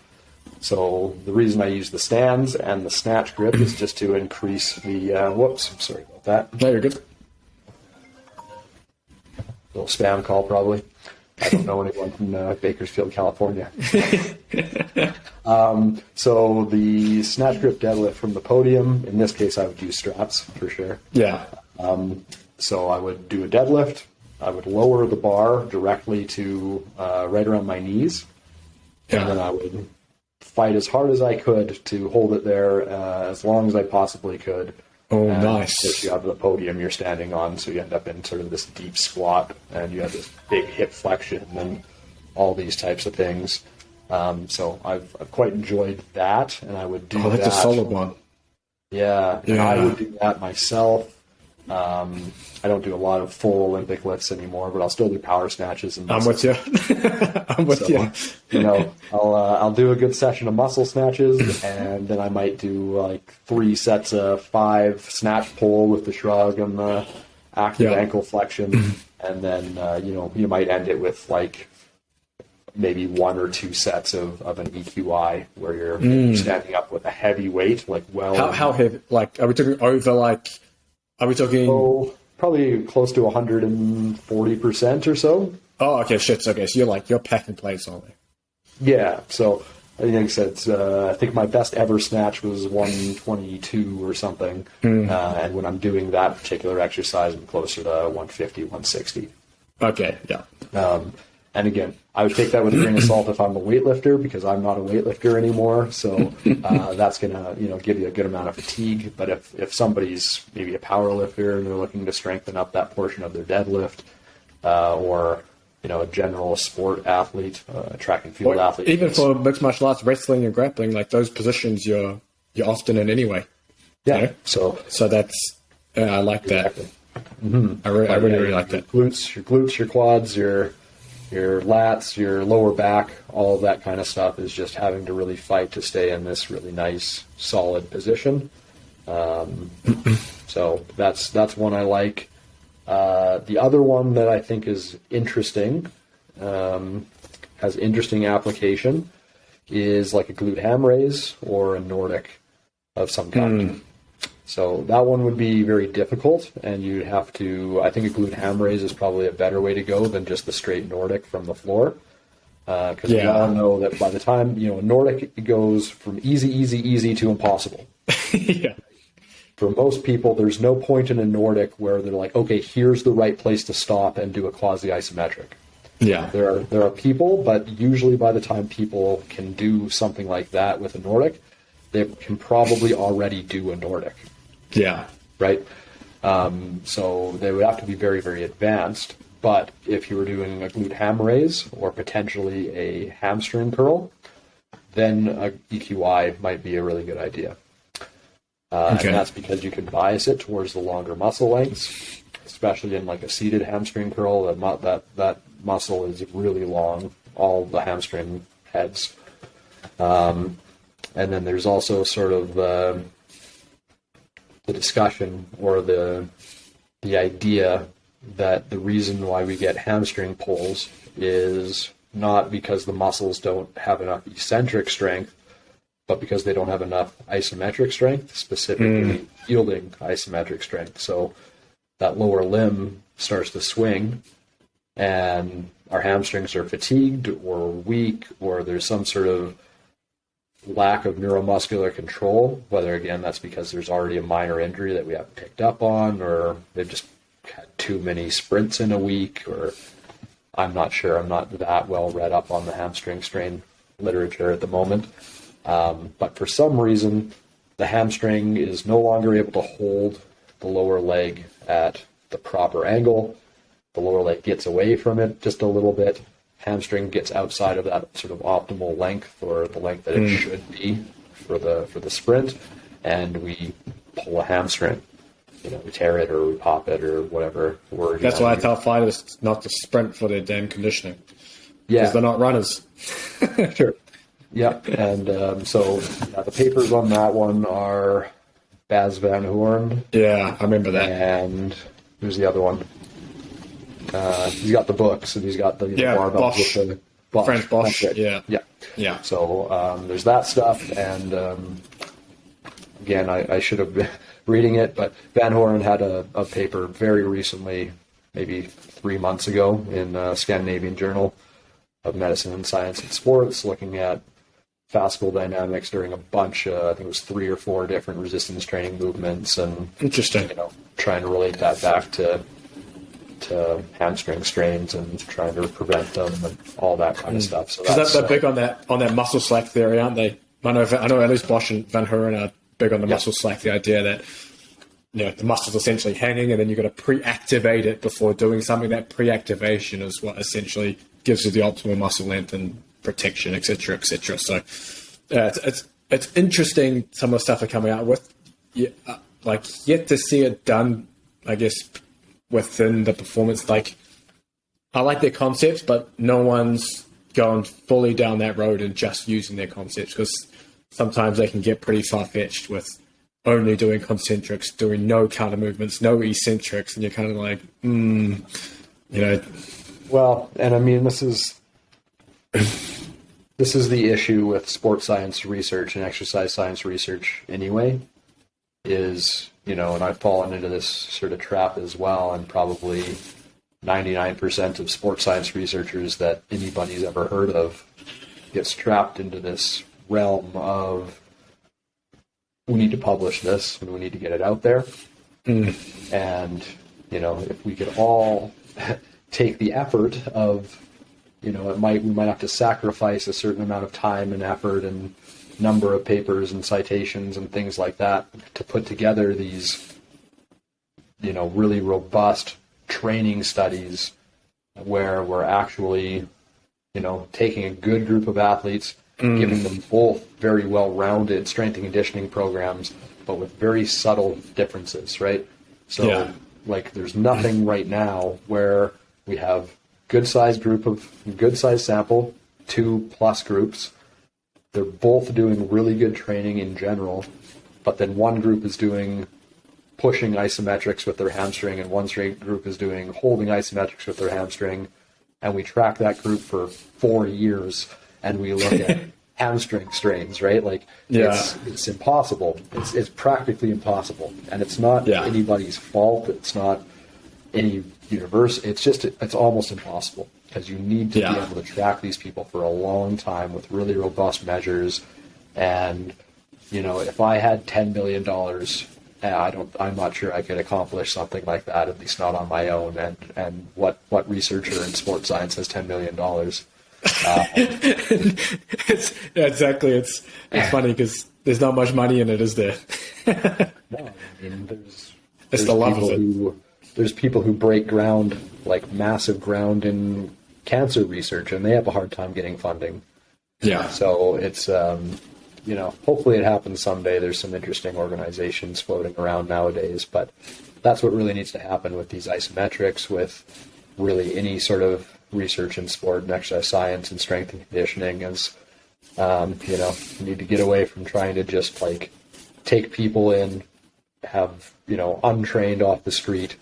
So the reason I use the stands and the snatch grip is just to increase the sorry about that. No, you're good. Little spam call probably. I don't know anyone from Bakersfield, California. So the snatch grip deadlift from the podium, in this case I would use straps for sure. Yeah. So I would do a deadlift. I would lower the bar directly to right around my knees. And then I would fight as hard as I could to hold it there as long as I possibly could. Oh, and nice. If you have the podium you're standing on, so you end up in sort of this deep squat, and you have this big hip flexion and all these types of things. So I've quite enjoyed that, and I would do that. Oh, that's a solid one. Yeah, and I would do that myself. I don't do a lot of full Olympic lifts anymore, but I'll still do power snatches. And I'm with you. I'm with you. I'll do a good session of muscle snatches, and then I might do like 3 sets of 5 snatch pull with the shrug and the active ankle flexion, and then you might end it with like maybe 1 or 2 sets of an EQI where you're standing up with a heavy weight, like how heavy? Like, are we talking over like? Are we talking? Oh, probably close to 140% or so. Oh, okay, shit. Okay, so you're packing plates, aren't they? Yeah. So, like I said, I think my best ever snatch was 122 or something. And when I'm doing that particular exercise, I'm closer to 150, 160. Okay. Yeah. And again, I would take that with a grain of salt if I'm a weightlifter, because I'm not a weightlifter anymore. So that's going to give you a good amount of fatigue. But if somebody's maybe a power lifter and they're looking to strengthen up that portion of their deadlift, or a general sport athlete, a track and field athlete, even for mixed martial arts, wrestling and grappling, like those positions you're often in anyway. Yeah. So that's I like that. Mm-hmm. I really like that. Your glutes, your quads, your lats, your lower back, all of that kind of stuff is just having to really fight to stay in this really nice, solid position. So that's one I like. The other one that I think is interesting, has interesting application, is like a glute ham raise or a Nordic of some kind. So that one would be very difficult, and you'd have to, I think a glute ham raise is probably a better way to go than just the straight Nordic from the floor. Because we all know that by the time, a Nordic goes from easy to impossible. Yeah. For most people, there's no point in a Nordic where they're like, okay, here's the right place to stop and do a quasi-isometric. Yeah. There are people, but usually by the time people can do something like that with a Nordic, they can probably already do a Nordic. Yeah. Right? So they would have to be very, very advanced. But if you were doing a glute ham raise or potentially a hamstring curl, then a EQI might be a really good idea. And that's because you can bias it towards the longer muscle lengths, especially in like a seated hamstring curl. That muscle is really long, all the hamstring heads. And then there's also sort of the discussion or the idea that the reason why we get hamstring pulls is not because the muscles don't have enough eccentric strength, but because they don't have enough isometric strength, specifically yielding isometric strength. So that lower limb starts to swing, and our hamstrings are fatigued or weak, or there's some sort of lack of neuromuscular control, whether, again, that's because there's already a minor injury that we haven't picked up on, or they've just had too many sprints in a week, or I'm not sure. I'm not that well read up on the hamstring strain literature at the moment. But for some reason, the hamstring is no longer able to hold the lower leg at the proper angle. The lower leg gets away from it just a little bit. Hamstring gets outside of that sort of optimal length, or the length that it should be for the sprint, and we pull a hamstring. You know, we tear it or we pop it or whatever word. That's why I tell fighters not to sprint for their damn conditioning. Yeah, because they're not runners. Sure. Yeah, and so the papers on that one are Baz Van Hoorn. Yeah, I remember that. And who's the other one? He's got the books, and he's got the barbell Bosch. with the Bosch. French Bosch. Right. Yeah. So there's that stuff, and again, I should have been reading it, but Van Hoorn had a paper very recently, maybe 3 months ago, in Scandinavian Journal of Medicine and Science and Sports, looking at fascicle dynamics during a bunch of, I think it was 3 or 4 different resistance training movements, and interesting. Trying to relate that back to hamstring strains and trying to prevent them and all that kind of stuff. So they're big on that muscle slack theory, aren't they? I know at least Bosch and Van Hoorn are big on the muscle slack, the idea that the muscle's essentially hanging, and then you've got to pre-activate it before doing something. That pre-activation is what essentially gives you the optimal muscle length and protection, etc., etc. So it's interesting. Some of the stuff they're coming out with, yet to see it done, I guess, within the performance. Like, I like their concepts, but no one's gone fully down that road and just using their concepts, because sometimes they can get pretty far-fetched with only doing concentrics, doing no counter movements, no eccentrics, and you're kind of like, Well, and I mean, this is the issue with sports science research and exercise science research anyway, is, and I've fallen into this sort of trap as well, and probably 99% of sports science researchers that anybody's ever heard of gets trapped into this realm of, we need to publish this and we need to get it out there. And, if we could all take the effort of, we might have to sacrifice a certain amount of time and effort and number of papers and citations and things like that to put together these, really robust training studies where we're actually, taking a good group of athletes, giving them both very well-rounded strength and conditioning programs, but with very subtle differences, right? So, there's nothing right now where we have good sized sample, 2+ groups. They're both doing really good training in general, but then one group is doing pushing isometrics with their hamstring, and one group is doing holding isometrics with their hamstring, and we track that group for 4 years, and we look at hamstring strains, right? It's impossible. It's practically impossible, and it's not anybody's fault. It's not any universe. It's almost impossible, because you need to be able to track these people for a long time with really robust measures. And if I had $10 million, I'm not sure I could accomplish something like that, at least not on my own. And what researcher in sports science has $10 million? Exactly. It's funny because there's not much money in it, is there? No, I mean, it's the love of it. There's people who break ground, like massive ground in cancer research, and they have a hard time getting funding. Yeah. So it's, hopefully it happens someday. There's some interesting organizations floating around nowadays, but that's what really needs to happen with these isometrics, with really any sort of research in sport and exercise science and strength and conditioning, is You need to get away from trying to just like take people in, have, untrained off the street,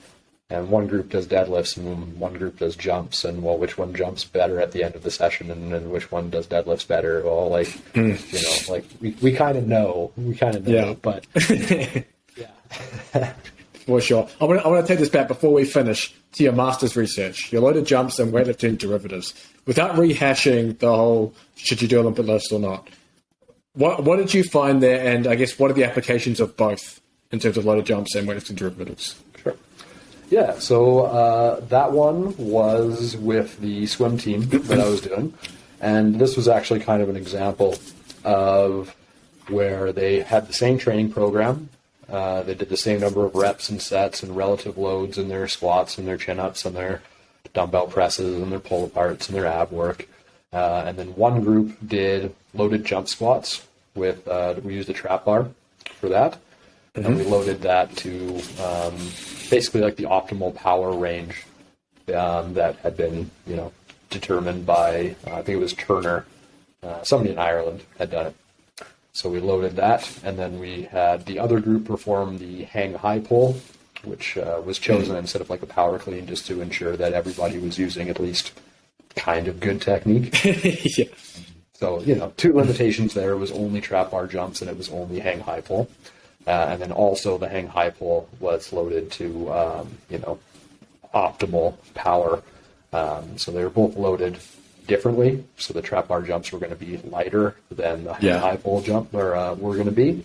and one group does deadlifts and one group does jumps, and well, which one jumps better at the end of the session, and then which one does deadlifts better? Well, we kind of know, Yeah. but yeah. For sure. I want to take this back before we finish to your master's research, your loaded jumps and weightlifting derivatives. Without rehashing the whole should you do Olympic lifts or not, what did you find there, and I guess what are the applications of both in terms of loaded jumps and weightlifting derivatives? Sure. Yeah, so that one was with the swim team that I was doing, and this was actually kind of an example of where they had the same training program. They did the same number of reps and sets and relative loads in their squats and their chin-ups and their dumbbell presses and their pull-aparts and their ab work. And then one group did loaded jump squats with, we used a trap bar for that. Mm-hmm. And we loaded that to basically like the optimal power range that had been, determined by, I think it was Turner. Somebody in Ireland had done it. So we loaded that, and then we had the other group perform the hang high pull, which was chosen instead of like a power clean, just to ensure that everybody was using at least kind of good technique. Yeah. So, two limitations there. It was only trap bar jumps and it was only hang high pull. And then also the hang high pull was loaded to, optimal power. So they were both loaded differently. So the trap bar jumps were going to be lighter than the high pull jump were going to be.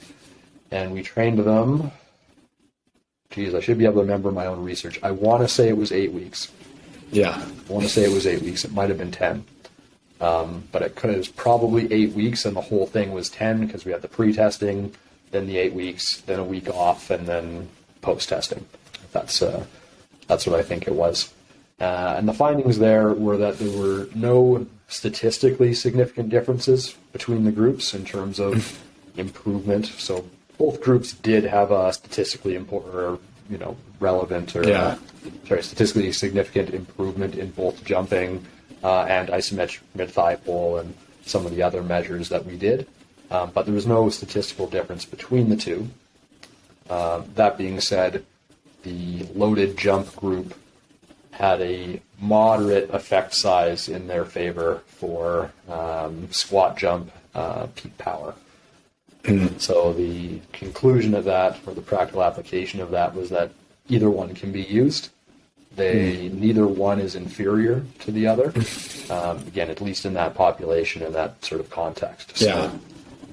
And we trained them. Geez, I should be able to remember my own research. I want to say it was 8 weeks. Yeah. I want to say it was 8 weeks. It might have been 10. But it was probably 8 weeks, and the whole thing was 10 because we had the pre-testing, then the 8 weeks, then a week off, and then post-testing. That's what I think it was. And the findings there were that there were no statistically significant differences between the groups in terms of improvement. So both groups did have a statistically important or, relevant or statistically significant improvement in both jumping and isometric mid-thigh pull and some of the other measures that we did. But there was no statistical difference between the two. That being said, the loaded jump group had a moderate effect size in their favor for squat jump peak power. So the conclusion of that, or the practical application of that, was that either one can be used. Neither one is inferior to the other. Again, at least in that population, in that sort of context. So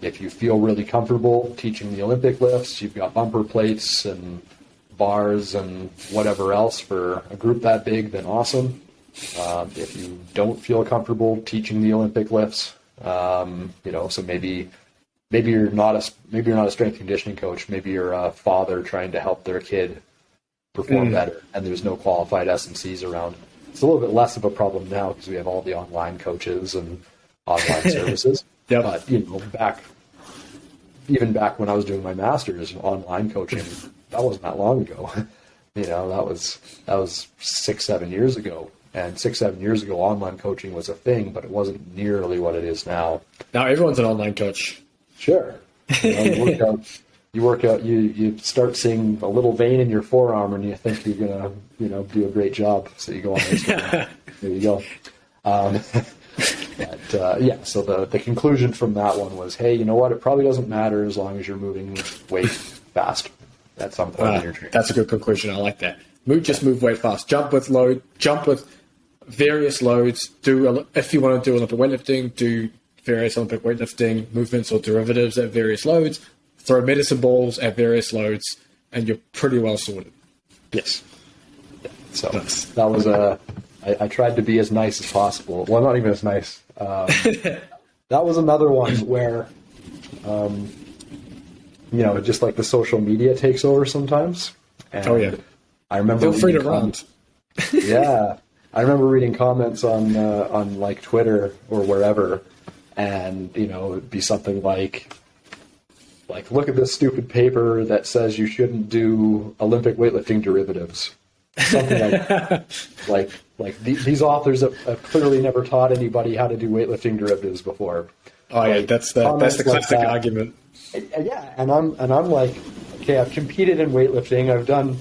if you feel really comfortable teaching the Olympic lifts, you've got bumper plates and bars and whatever else for a group that big, then awesome. If you don't feel comfortable teaching the Olympic lifts, so maybe you're not a strength conditioning coach. Maybe you're a father trying to help their kid perform better, and there's no qualified S&Cs around. It's a little bit less of a problem now because we have all the online coaches and online services. Yep. But back when I was doing my master's, online coaching, that wasn't that long ago. That was 6-7 years ago. And 6-7 years ago, online coaching was a thing, but it wasn't nearly what it is now. Now everyone's an online coach. Sure. You work out, you start seeing a little vein in your forearm, and you think you're gonna, do a great job. So you go on Instagram. There you go. So the conclusion from that one was, hey, you know what? It probably doesn't matter as long as you're moving weight fast at some point in your training. That's a good conclusion. I like that. Move weight fast. Jump with various loads. If you want to do Olympic weightlifting, do various Olympic weightlifting movements or derivatives at various loads. Throw medicine balls at various loads, and you're pretty well sorted. Yes. Yeah. So that was I tried to be as nice as possible. Well, not even as nice. That was another one where, just like the social media takes over sometimes. And I remember feel free to run. Yeah, I remember reading comments on like Twitter or wherever, and it'd be something like, look at this stupid paper that says you shouldn't do Olympic weightlifting derivatives. Something like these authors have clearly never taught anybody how to do weightlifting derivatives before. Oh yeah, Like, that's the comments like classic that. argument. Yeah, and I'm like, okay, I've competed in weightlifting. I've done,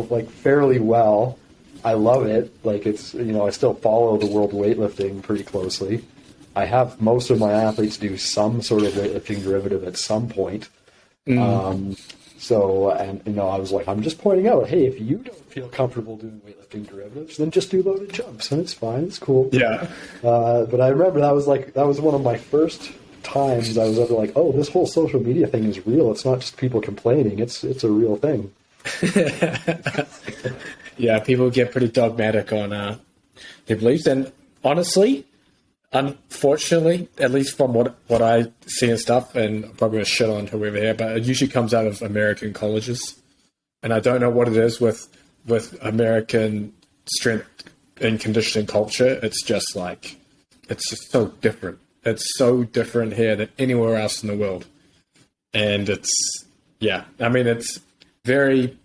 like fairly well. I love it. Like it's, I still follow the world weightlifting pretty closely. I have most of my athletes do some sort of weightlifting derivative at some point. So, and I was like, I'm just pointing out, hey, if you don't feel comfortable doing weightlifting derivatives, then just do loaded jumps, and it's fine, it's cool. Yeah. But I remember that was one of my first times I was ever like, oh, this whole social media thing is real. It's not just people complaining. It's a real thing. Yeah, people get pretty dogmatic on their beliefs, and honestly, unfortunately, at least from what I see and stuff, and I'm probably going to shit on whoever here, but it usually comes out of American colleges. And I don't know what it is with American strength and conditioning culture. It's just so different. It's so different here than anywhere else in the world. And it's very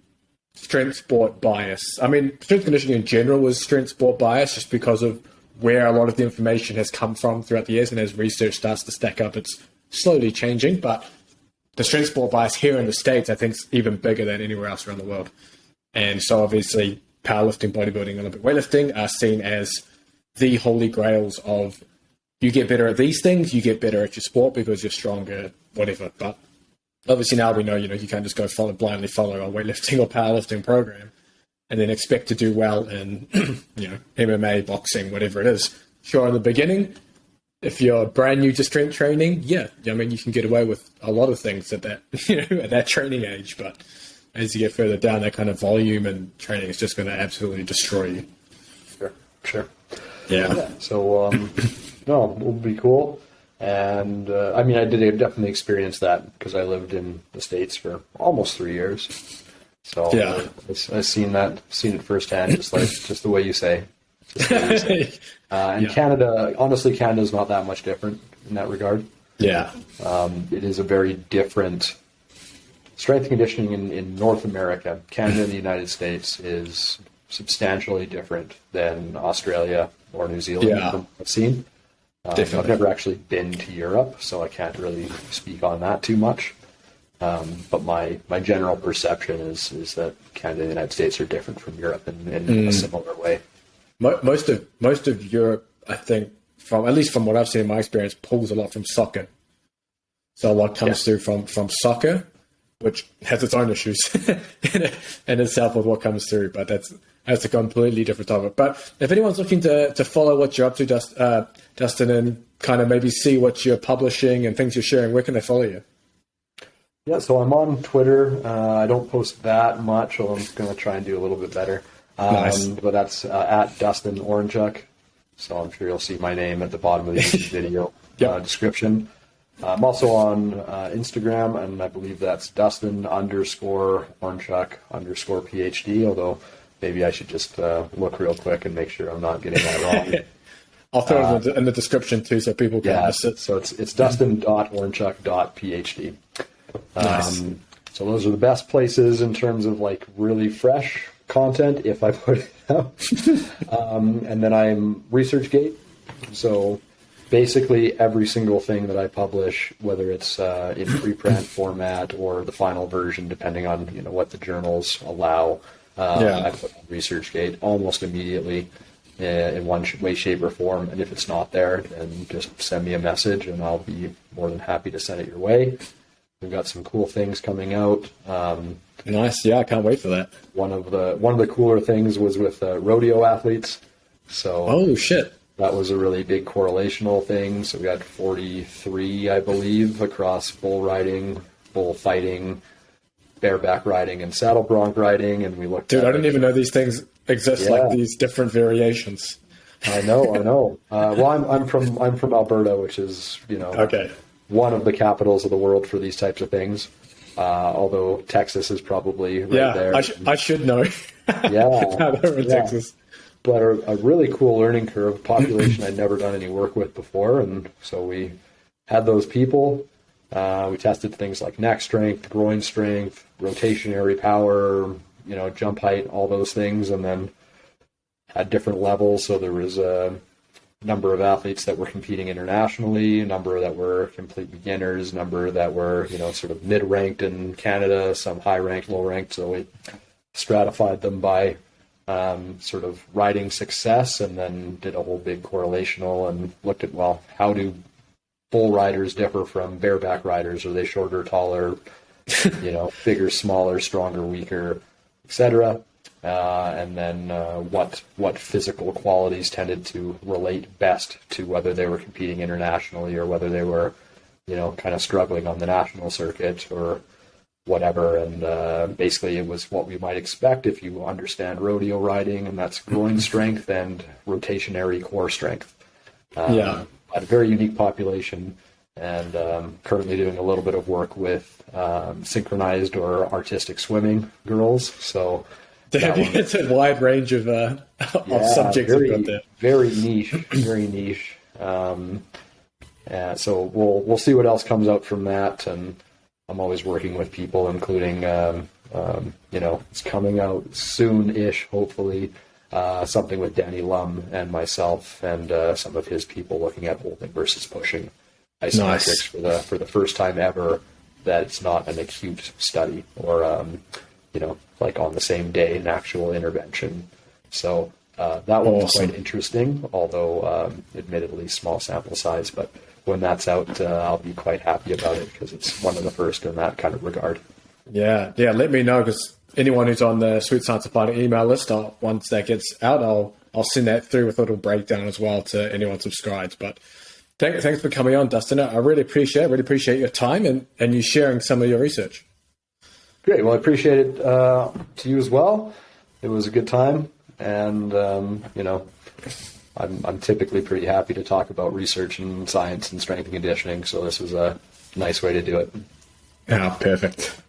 strength sport bias. I mean, strength conditioning in general is strength sport bias just because of where a lot of the information has come from throughout the years, and as research starts to stack up, it's slowly changing. But the strength sport bias here in the States, I think, is even bigger than anywhere else around the world. And so obviously powerlifting, bodybuilding, Olympic weightlifting are seen as the holy grails of you get better at these things, you get better at your sport because you're stronger, whatever. But obviously now we know, you can't just go blindly follow a weightlifting or powerlifting program and then expect to do well in, MMA, boxing, whatever it is. Sure, in the beginning, if you're brand new to strength training, you can get away with a lot of things at that, at that training age. But as you get further down, that kind of volume and training is just going to absolutely destroy you. Sure. Yeah. So, no, it will be cool. And I did definitely experience that because I lived in the States for almost 3 years. So yeah, I've seen it firsthand, just the way you say. And Canada, honestly, Canada's not that much different in that regard. Yeah. It is a very different strength conditioning in North America. Canada and the United States is substantially different than Australia or New Zealand from what I've seen. I've never actually been to Europe, so I can't really speak on that too much. But my general perception is that Canada and the United States are different from Europe in a similar way. Most of Europe, I think, at least from what I've seen in my experience, pulls a lot from soccer. So a lot comes through from soccer, which has its own issues in itself with what comes through. But that's a completely different topic. But if anyone's looking to follow what you're up to, Dustin, and kind of maybe see what you're publishing and things you're sharing, where can they follow you? Yeah, so I'm on Twitter. I don't post that much, although I'm going to try and do a little bit better. Nice. But that's at Dustin Oranchuk. So I'm sure you'll see my name at the bottom of the video description. I'm also on Instagram, and I believe that's Dustin_Oranchuk_PhD, although maybe I should just look real quick and make sure I'm not getting that wrong. I'll throw it in the description too so people can miss it. So it's Dustin.Oranchuk.PhD. Nice. So those are the best places in terms of like really fresh content if I put it out. And then I'm ResearchGate. So basically every single thing that I publish, whether it's in preprint format or the final version, depending on what the journals allow, I put on ResearchGate almost immediately in one way, shape, or form. And if it's not there, then just send me a message, and I'll be more than happy to send it your way. We've got some cool things coming out. Nice. Yeah, I can't wait for that. One of the cooler things was with rodeo athletes. So oh shit, that was a really big correlational thing. So we got 43, I believe, across bull riding, bull fighting, bareback riding, and saddle bronc riding. And we looked. Dude, I didn't even know these things exist. Like these different variations. I know. Well, I'm from Alberta, which is one of the capitals of the world for these types of things. Although Texas is probably right there. I should know. Texas. But a really cool learning curve, population I'd never done any work with before, and so we had those people. We tested things like neck strength, groin strength, rotationary power, jump height, all those things, and then had different levels. So there was number of athletes that were competing internationally, a number that were complete beginners, a number that were, sort of mid-ranked in Canada, some high-ranked, low-ranked. So we stratified them by sort of riding success, and then did a whole big correlational and looked at, well, how do bull riders differ from bareback riders? Are they shorter, taller, bigger, smaller, stronger, weaker, etc.? And then what physical qualities tended to relate best to whether they were competing internationally or whether they were, kind of struggling on the national circuit or whatever. And basically it was what we might expect if you understand rodeo riding, and that's groin strength and rotationary core strength. But a very unique population, and currently doing a little bit of work with synchronized or artistic swimming girls. So it's a wide range of subjects you've got there. Very niche, very niche. So we'll see what else comes out from that, and I'm always working with people, including it's coming out soon-ish, hopefully, something with Danny Lum and myself and some of his people looking at holding versus pushing isometrics for the first time ever. That it's not an acute study or like on the same day, an actual intervention. So that one's quite interesting, although admittedly small sample size. But when that's out, I'll be quite happy about it because it's one of the first in that kind of regard. Yeah. Let me know, because anyone who's on the Sweet Science of Fighting email list, once that gets out, I'll send that through with a little breakdown as well to anyone subscribed. But thanks for coming on, Dustin. I really appreciate your time and you sharing some of your research. Great. Well, I appreciate it to you as well. It was a good time, and I'm typically pretty happy to talk about research and science and strength and conditioning. So this was a nice way to do it. Yeah, perfect.